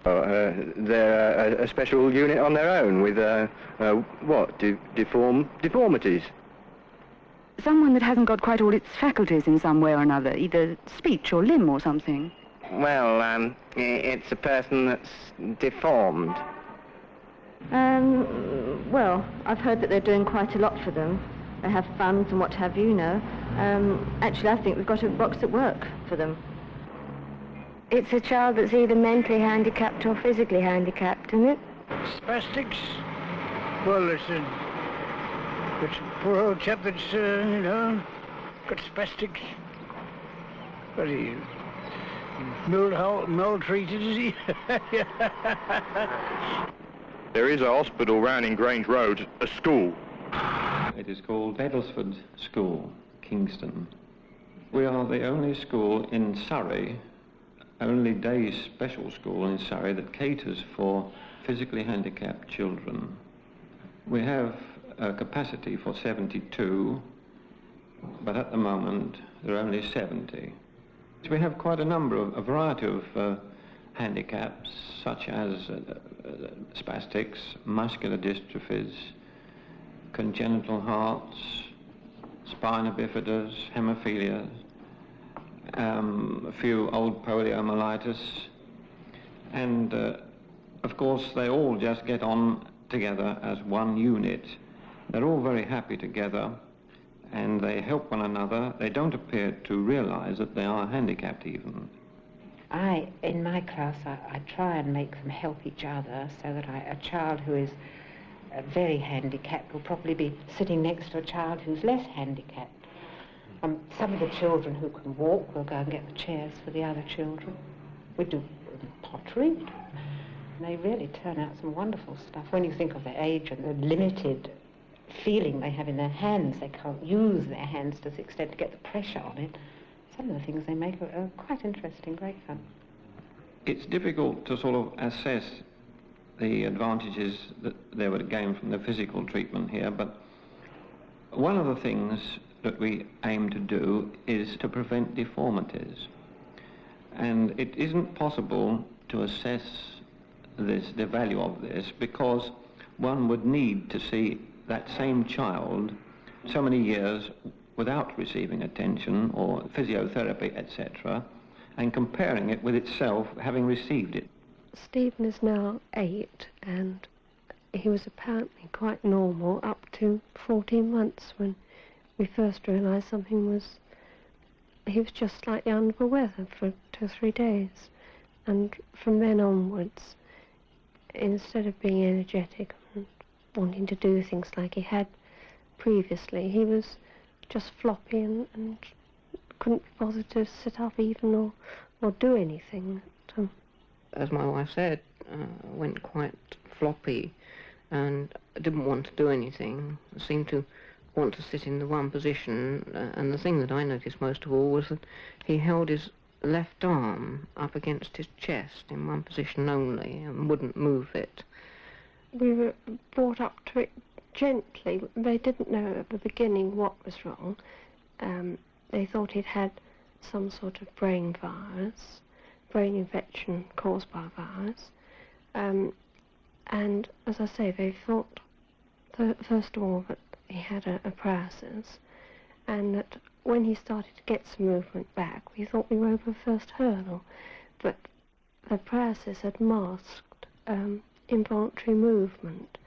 They're a special unit on their own with, deformities. Someone that hasn't got quite all its faculties in some way or another, either speech or limb or something. Well, it's a person that's deformed. Well, I've heard that they're doing quite a lot for them. They have funds and what have you, Actually, I think we've got a box at work for them. It's a child that's either mentally handicapped or physically handicapped, isn't it? Spastics? Well, it's a poor old chap that's, got spastics. What are you? Maltreated, is he? There is a hospital round in Grange Road, a school. It is called Bedlesford School, Kingston. We are the only school in Surrey, only day special school in Surrey that caters for physically handicapped children. We have a capacity for 72, but at the moment there are only 70. So we have quite a variety of handicaps, such as spastics, muscular dystrophies, congenital hearts, spina bifida, hemophilia, a few old poliomyelitis, and of course they all just get on together as one unit. They're all very happy together and they help one another. They don't appear to realise that they are handicapped even. In my class, I try and make them help each other so that a child who is very handicapped will probably be sitting next to a child who's less handicapped. Some of the children who can walk will go and get the chairs for the other children. We do pottery. And they really turn out some wonderful stuff. When you think of their age and the limited feeling they have in their hands, they can't use their hands to the extent to get the pressure on it. Some of the things they make are quite interesting, great fun. It's difficult to sort of assess the advantages that they would gain from the physical treatment here, but one of the things that we aim to do is to prevent deformities. And it isn't possible to assess the value of this because one would need to see that same child so many years without receiving attention or physiotherapy, etc., and comparing it with itself having received it. Stephen is now 8 and he was apparently quite normal up to 14 months when we first realised he was just slightly under the weather for 2 or 3 days. And from then onwards, instead of being energetic and wanting to do things like he had previously, he was just floppy and couldn't be bothered to sit up even or do anything. As my wife said, went quite floppy and didn't want to do anything, seemed to want to sit in the one position, and the thing that I noticed most of all was that he held his left arm up against his chest in one position only and wouldn't move it. We were brought up to it gently. They didn't know at the beginning what was wrong. They thought he'd had some sort of brain infection caused by a virus. And as I say, they thought, first of all, that he had a paralysis, and that when he started to get some movement back, we thought we were over the first hurdle, but the paralysis had masked involuntary movement,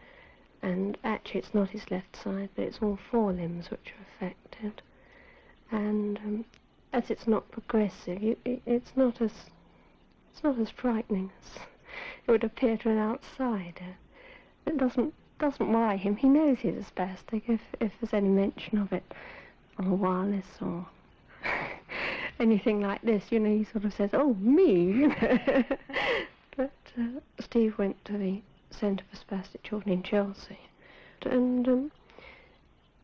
and actually it's not his left side, but it's all 4 limbs which are affected. And as it's not progressive, it's not as frightening as it would appear to an outsider. It doesn't worry him. He knows he's a spastic if there's any mention of it on a wireless or anything like this. He sort of says, "Oh, me." But Steve went to the Centre for Spastic Children in Chelsea, and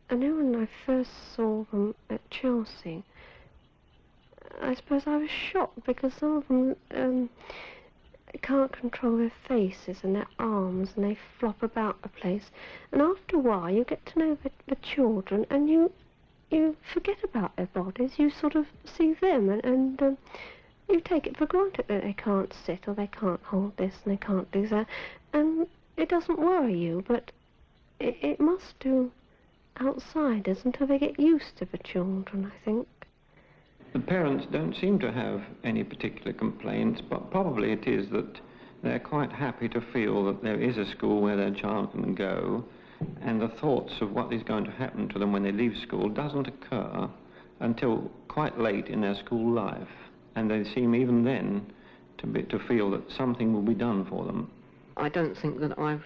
I know when I first saw them at Chelsea, I suppose I was shocked because some of them can't control their faces and their arms, and they flop about the place. And after a while, you get to know the children, and you forget about their bodies. You sort of see them, and you take it for granted that they can't sit or they can't hold this and they can't do that, and it doesn't worry you, but it must do outsiders until they get used to the children, I think. The parents don't seem to have any particular complaints, but probably it is that they're quite happy to feel that there is a school where their child can go, and the thoughts of what is going to happen to them when they leave school doesn't occur until quite late in their school life, and they seem even then to feel that something will be done for them. I don't think that I've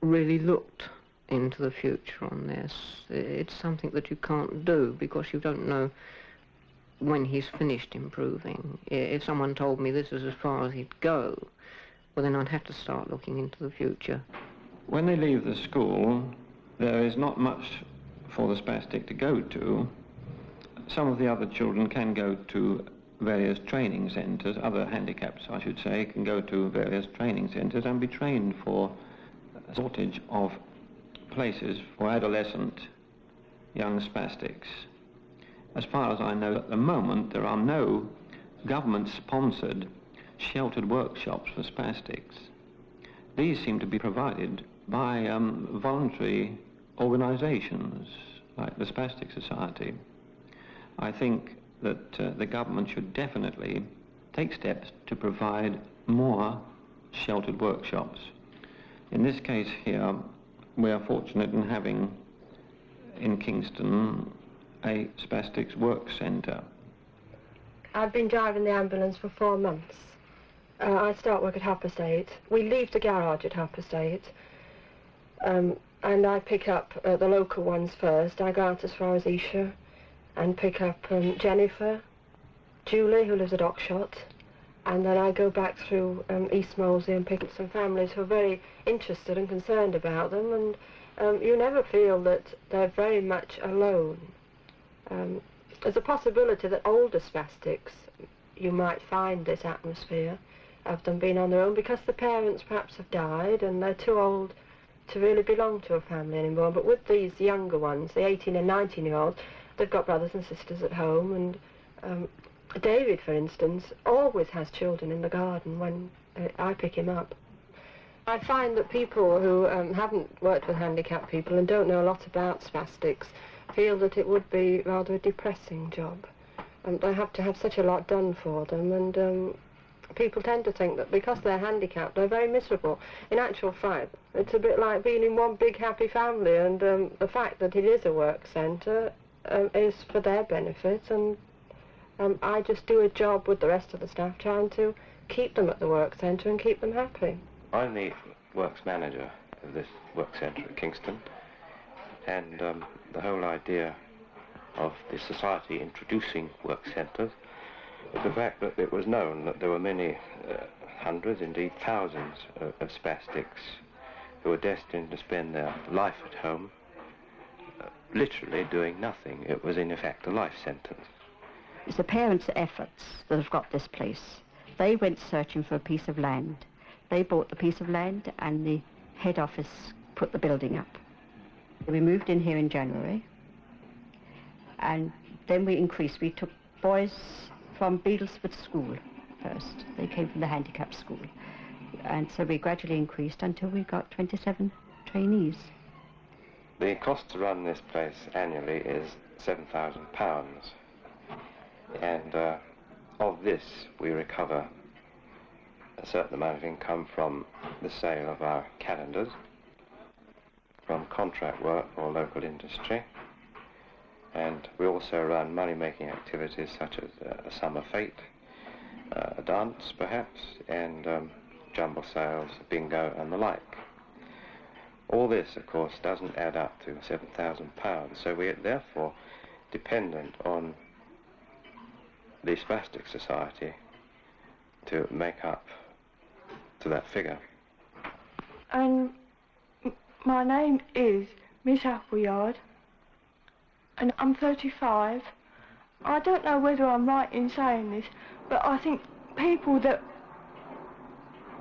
really looked into the future on this. It's something that you can't do because you don't know when he's finished improving. If someone told me this is as far as he'd go, well, then I'd have to start looking into the future. When they leave the school, there is not much for the spastic to go to. Some of the other children can go to various training centres, other handicaps, I should say, can go to various training centres and be trained for a shortage of places for adolescent young spastics. As far as I know, at the moment, there are no government-sponsored sheltered workshops for spastics. These seem to be provided by voluntary organisations like the Spastic Society. I think that the government should definitely take steps to provide more sheltered workshops. In this case here, we are fortunate in having in Kingston a Spastics work centre. I've been driving the ambulance for 4 months. I start work at 8:30. We leave the garage at 8:30. And I pick up the local ones first. I go out as far as Esher and pick up Jennifer, Julie, who lives at Oxshott, and then I go back through East Molesey and pick up some families who are very interested and concerned about them, and you never feel that they're very much alone. There's a possibility that older spastics, you might find this atmosphere of them being on their own because the parents perhaps have died and they're too old to really belong to a family anymore. But with these younger ones, the 18 and 19-year-olds, they've got brothers and sisters at home, and David, for instance, always has children in the garden when I pick him up. I find that people who haven't worked with handicapped people and don't know a lot about spastics feel that it would be rather a depressing job. They have to have such a lot done for them, and people tend to think that because they're handicapped, they're very miserable. In actual fact, it's a bit like being in one big happy family, and the fact that it is a work centre is for their benefit, and I just do a job with the rest of the staff trying to keep them at the work centre and keep them happy. I'm the works manager of this work centre at Kingston, and the whole idea of the society introducing work centres is the fact that it was known that there were many hundreds, indeed thousands of spastics who were destined to spend their life at home literally doing nothing. It was in effect a life sentence. It's the parents' efforts that have got this place. They went searching for a piece of land. They bought the piece of land and the head office put the building up. We moved in here in January, and then we increased. We took boys from Beadlesford School first. They came from the handicap school. And so we gradually increased until we got 27 trainees. The cost to run this place annually is £7,000. And of this, we recover a certain amount of income from the sale of our calendars, from contract work or local industry, and we also run money-making activities such as a summer fete, a dance perhaps, and jumble sales, bingo and the like. All this, of course, doesn't add up to £7,000, so we are therefore dependent on the Spastic Society to make up to that figure. And my name is Miss Appleyard, and I'm 35. I don't know whether I'm right in saying this, but I think people that,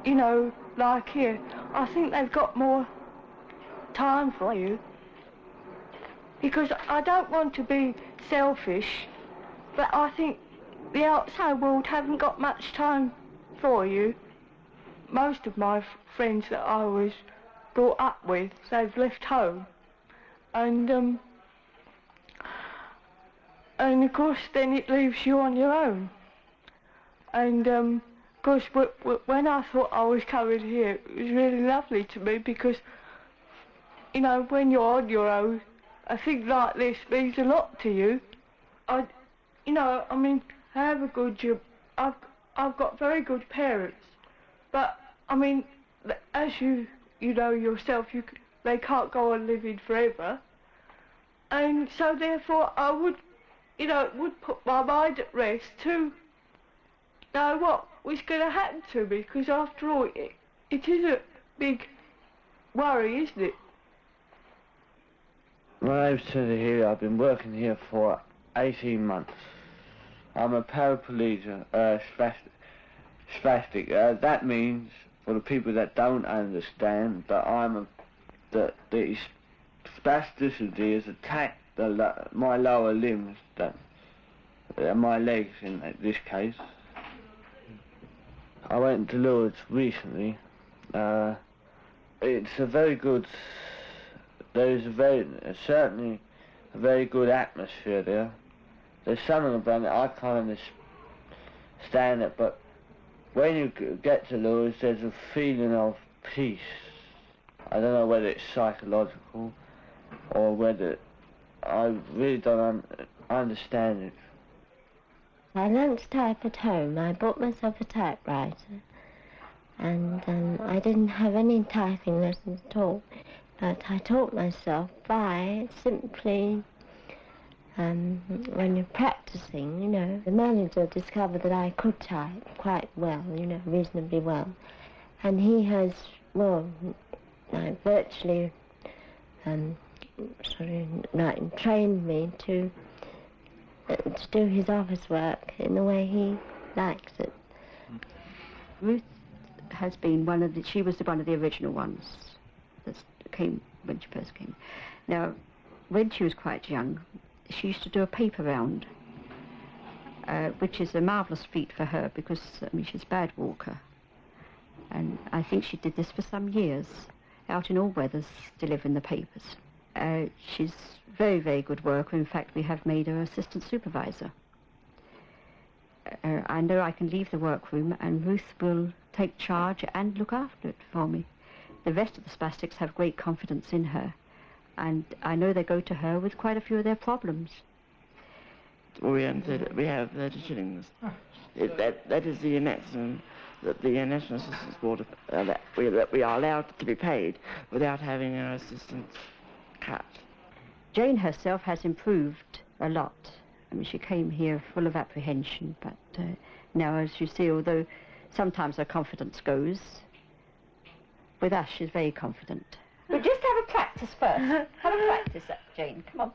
you know, like here, I think they've got more time for you. Because I don't want to be selfish, but I think the outside world haven't got much time for you. Most of my friends that I was brought up with, they've left home. And of course then it leaves you on your own. And of course when I thought I was coming here, it was really lovely to me because, you know, when you're on your own, a thing like this means a lot to you. You know, I mean, I have a good job. I've got very good parents, but I mean, as you know yourself, they can't go on living forever, and so therefore I would, you know, it would put my mind at rest to know what was going to happen to me, because after all, it is a big worry, isn't it? My name's Tony here. I've been working here for 18 months. I'm a paraplegic, spastic. That means, for the people that don't understand, that the spasticity has attacked my lower limbs, my legs in this case. I went to Lourdes recently. It's a very good. There is certainly a very good atmosphere there. There's something about it, I can't understand it, but when you get to Lourdes, there's a feeling of peace. I don't know whether it's psychological or whether, I really don't understand it. I learnt to type at home. I bought myself a typewriter, and I didn't have any typing lessons at all. But I taught myself by simply, when you're practicing, you know, the manager discovered that I could type quite well, you know, reasonably well. And he has, well, virtually trained me to do his office work in the way he likes it. Ruth has been she was one of the original ones that came when she first came. Now, when she was quite young, she used to do a paper round, which is a marvellous feat for her because, I mean, she's a bad walker. And I think she did this for some years, out in all weathers, delivering the papers. She's a very, very good worker. In fact, we have made her assistant supervisor. I know I can leave the workroom and Ruth will take charge and look after it for me. The rest of the Spastics have great confidence in her, and I know they go to her with quite a few of their problems. We have 30 shillings. That is the maximum that the National Assistance Board, that we are allowed to be paid without having our assistance cut. Jane herself has improved a lot. I mean, she came here full of apprehension, but now, as you see, although sometimes her confidence goes, with us, she's very confident. We'll just have a practice first. Have a practice, Jane. Come on.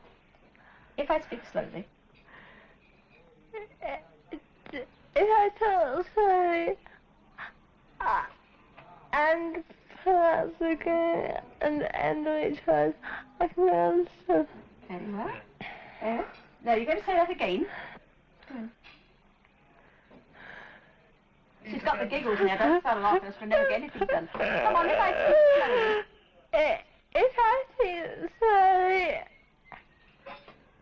If I speak slowly. If I talk slowly and pronounce again and end on each word, I can answer. Very well. Now, you're going to say that again. She's got the giggles now. Don't start laughing, we'll never get anything done. Come on, if I speak slowly. If I speak slowly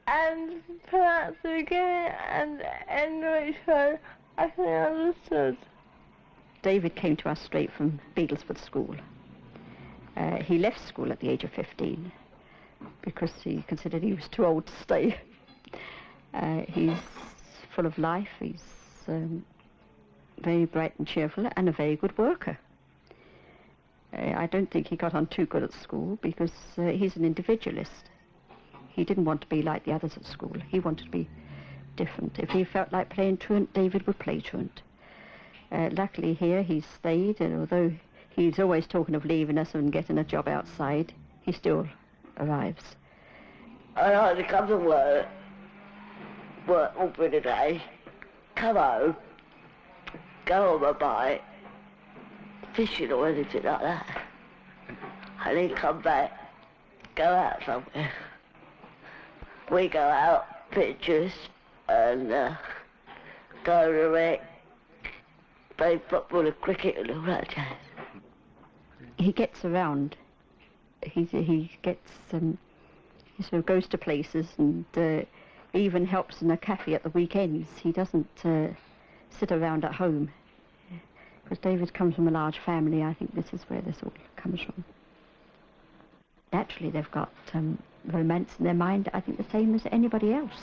and pronounce it again and end on each word, I can understand. David came to us straight from Beaglesford School. He left school at the age of 15 because he considered he was too old to stay. He's full of life. He's very bright and cheerful and a very good worker. I don't think he got on too good at school because he's an individualist. He didn't want to be like the others at school. He wanted to be different. If he felt like playing truant, David would play truant. Luckily here he stayed, and although he's always talking of leaving us and getting a job outside, he still arrives. I like to come to work all through the day, come home, go on my bike, fishing or anything like that, and then come back, go out somewhere. We go out, pictures, and go to rec, play football or cricket and all that jazz. He gets around. He gets, he sort of goes to places and even helps in a cafe at the weekends. He doesn't sit around at home. Because David comes from a large family, I think this is where this all comes from. Naturally, they've got romance in their mind, I think the same as anybody else.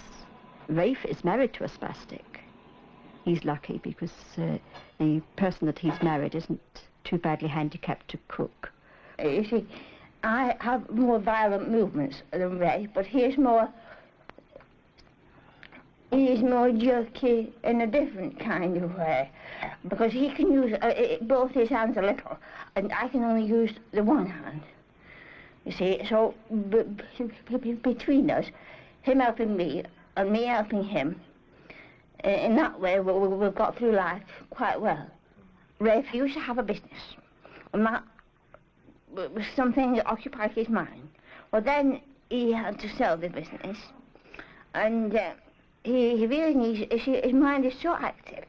Rafe is married to a spastic. He's lucky because the person that he's married isn't too badly handicapped to cook. You see, I have more violent movements than Rafe, but he is more jerky in a different kind of way, because he can use both his hands a little, and I can only use the one hand. You see, so between us, him helping me and me helping him, in that way we've got through life quite well. Rafe used to have a business, and that was something that occupied his mind. Well, then he had to sell the business, and he really needs, his mind is so active,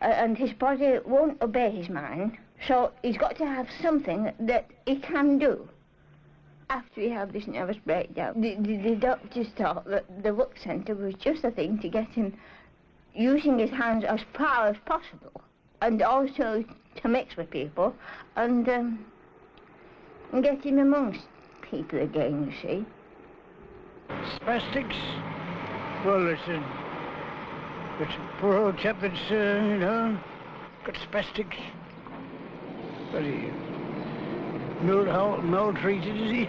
and his body won't obey his mind, so he's got to have something that he can do. After he had this nervous breakdown, the doctors thought that the work centre was just a thing to get him using his hands as far as possible, and also to mix with people, and get him amongst people again, you see. Spastics? Well, listen, it's a poor old chap that's, you know, got spastics. What are you? Maltreated, is he?